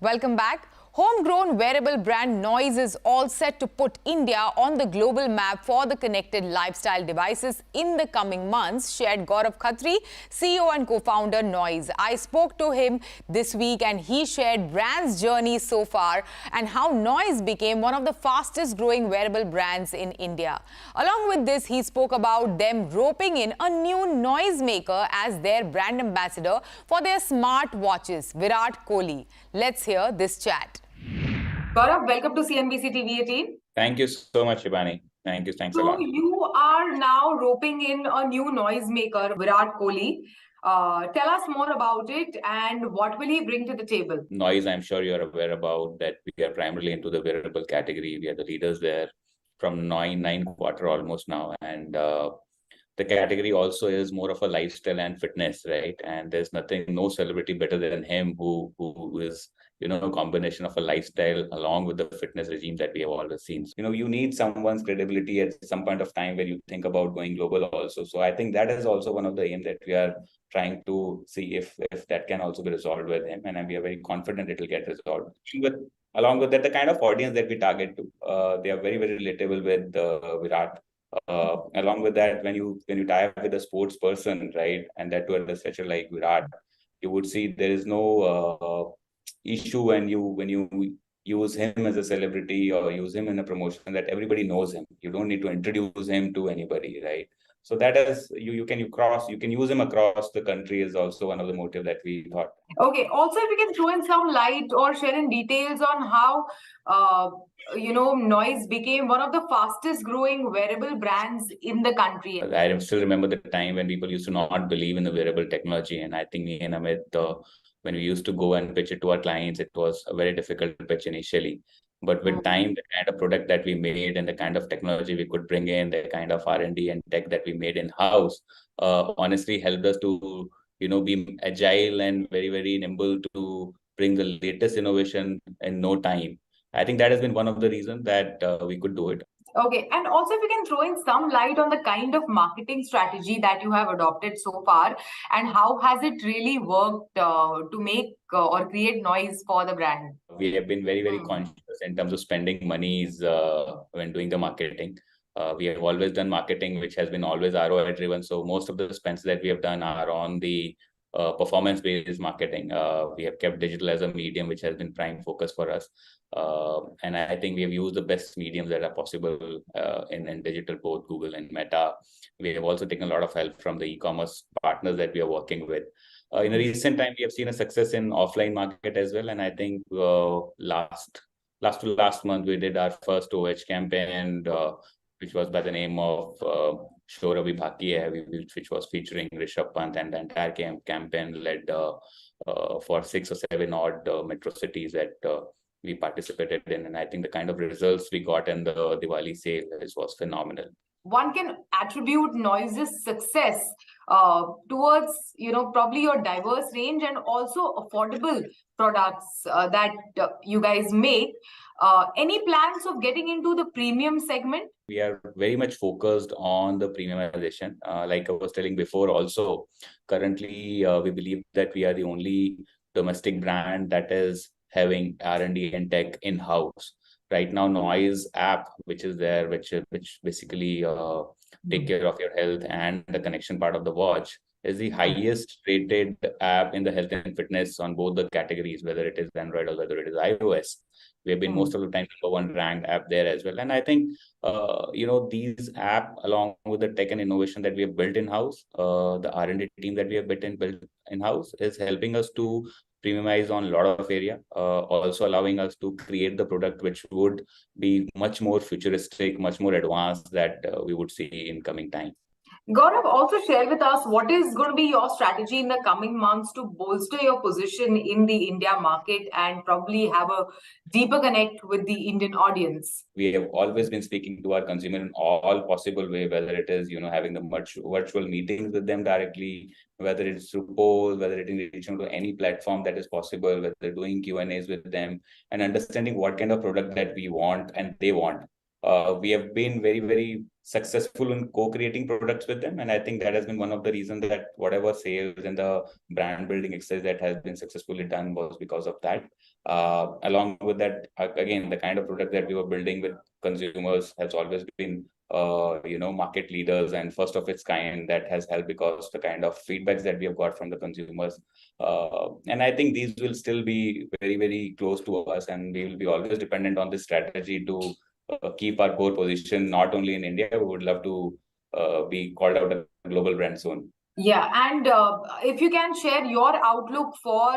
Welcome back. Homegrown wearable brand Noise is all set to put India on the global map for the connected lifestyle devices in the coming months, shared Gaurav Khatri, CEO and co-founder Noise. I spoke to him this week and he shared brand's journey so far and how Noise became one of the fastest growing wearable brands in India. Along with this, he spoke about them roping in a new noise maker as their brand ambassador for their smart watches, Virat Kohli. Let's hear this chat. Gaurav, welcome to CNBC TV18. Thank you so much, Shivani. Thanks a lot. So you are now roping in a new noisemaker, Virat Kohli. Tell us more about it and what will he bring to the table? Noise, I'm sure you're aware about that we are primarily into the wearable category. We are the leaders there from nine quarter almost now. And the category also is more of a lifestyle and fitness, right? And there's no celebrity better than him who is, a combination of a lifestyle along with the fitness regime that we have always seen. You need someone's credibility at some point of time when you think about going global also. So I think that is also one of the aims that we are trying to see if that can also be resolved with him. And we are very confident it will get resolved. Along with that, the kind of audience that we target to, they are very, very relatable with Virat. Along with that, when you tie up with a sports person, right, and that to a stature like Virat, you would see there is no issue when you use him as a celebrity or use him in a promotion that everybody knows him. You don't need to introduce him to anybody, right? So that is you can use him across the country is also one of the motive that we thought. Okay. Also, if you can throw in some light or share in details on how Noise became one of the fastest growing wearable brands in the country. I still remember the time when people used to not believe in the wearable technology, and I think me and Amit, when we used to go and pitch it to our clients, it was a very difficult pitch initially. But with time, the kind of product that we made and the kind of technology we could bring in, the kind of R&D and tech that we made in-house, honestly helped us to, be agile and very, very nimble to bring the latest innovation in no time. I think that has been one of the reasons that we could do it. Okay. And also, if you can throw in some light on the kind of marketing strategy that you have adopted so far and how has it really worked to make or create noise for the brand? We have been very, very conscious in terms of spending monies when doing the marketing. We have always done marketing, which has been always ROI driven. So most of the spends that we have done are on the performance-based marketing. We have kept digital as a medium, which has been prime focus for us. And I think we have used the best mediums that are possible in digital, both Google and Meta. We have also taken a lot of help from the e-commerce partners that we are working with. In a recent time, we have seen a success in offline market as well. And I think last month, we did our first OH campaign, which was by the name of Shor Abhi Baki Hai, which was featuring Rishabh Pant, and the entire campaign led for 6 or 7 odd metro cities that we participated in. And I think the kind of results we got in the Diwali sale was phenomenal. One can attribute Noise's success towards, probably your diverse range and also affordable products that you guys make. Any plans of getting into the premium segment? We are very much focused on the premiumization. Like I was telling before also, currently we believe that we are the only domestic brand that is having R&D and tech in-house. Right now, Noise app, which is there, which basically take care of your health and the connection part of the watch, is the highest rated app in the health and fitness on both the categories, whether it is Android or whether it is iOS. We have been most of the time #1 ranked app there as well. And I think, these app, along with the tech and innovation that we have built in-house, the R&D team that we have built in-house is helping us to premiumize on a lot of area, also allowing us to create the product which would be much more futuristic, much more advanced that we would see in coming time. Gaurav, also share with us what is going to be your strategy in the coming months to bolster your position in the India market and probably have a deeper connect with the Indian audience. We have always been speaking to our consumer in all possible way, whether it is, having the virtual meetings with them directly, whether it's through polls, whether it is reaching to any platform that is possible, whether doing Q&As with them and understanding what kind of product that we want and they want. we have been very, very successful in co-creating products with them. And I think that has been one of the reasons that whatever sales and the brand building exercise that has been successfully done was because of that. Along with that, again, the kind of product that we were building with consumers has always been market leaders and first of its kind. That has helped because the kind of feedbacks that we have got from the consumers. And I think these will still be very, very close to us, and we will be always dependent on this strategy to keep our core position, not only in India. We would love to be called out a global brand soon. Yeah, and if you can share your outlook for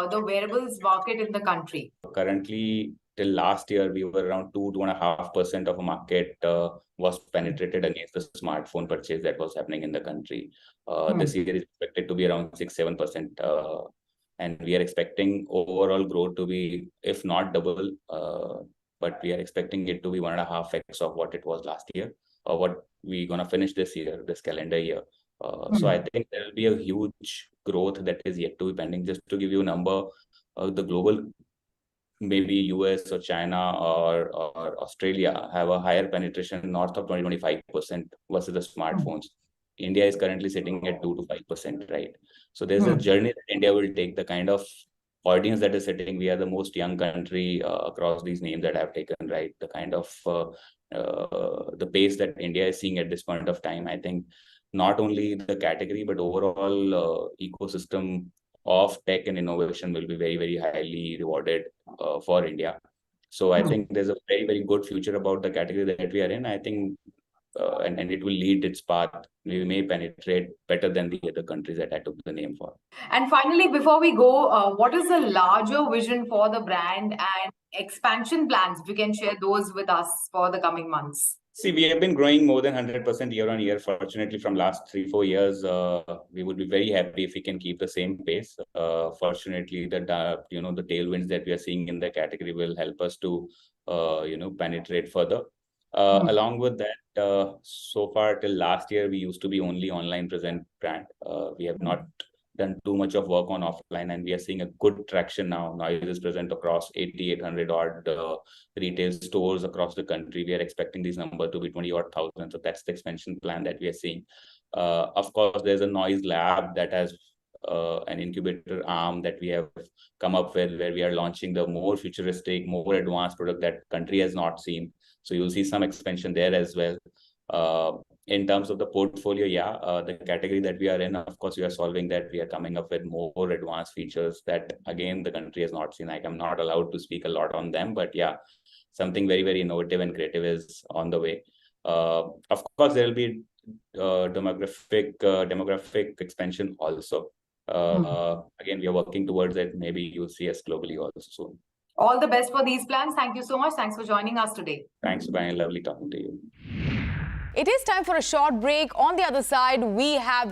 the wearables market in the country. Currently, till last year, we were around 2.5% of a market was penetrated against the smartphone purchase that was happening in the country. This year is expected to be around 6-7%. And we are expecting overall growth to be, if not double, but we are expecting it to be 1.5x of what it was last year, or what we're going to finish this year, this calendar year. So I think there will be a huge growth that is yet to be pending. Just to give you a number, the global, maybe US or China or Australia, have a higher penetration north of 20-25% versus the smartphones. India is currently sitting at 2 to 5%, right? So there's a journey that India will take. The kind of audience that is sitting, we are the most young country across these names that I've taken, right? The kind of the pace that India is seeing at this point of time, I think not only the category, but overall ecosystem of tech and innovation will be very, very highly rewarded for India. So I think there's a very, very good future about the category that we are in. I think, and it will lead its path. We may penetrate better than the other countries that I took the name for. And finally, before we go, what is the larger vision for the brand and expansion plans? If you can share those with us for the coming months. See, we have been growing more than 100% year on year. Fortunately, from last 3-4 years, we would be very happy if we can keep the same pace. Fortunately, the tailwinds that we are seeing in the category will help us to penetrate further. Along with that, so far till last year, we used to be only online present brand. We have not done too much of work on offline, and we are seeing a good traction now. Noise is present across 8,800 odd retail stores across the country. We are expecting this number to be 20,000. So that's the expansion plan that we are seeing. Of course, there's a Noise lab that has an incubator arm that we have come up with, where we are launching the more futuristic, more advanced product that country has not seen. So you'll see some expansion there as well. In terms of the portfolio, the category that we are in, of course, we are solving that. We are coming up with more advanced features that, again, the country has not seen. Like, I'm not allowed to speak a lot on them, but something very, very innovative and creative is on the way. Of course, there will be demographic expansion also. Again, we are working towards it. Maybe you'll see us globally also soon. All the best for these plans. Thank you so much. Thanks for joining us today. Thanks, Brian. Lovely talking to you. It is time for a short break. On the other side, we have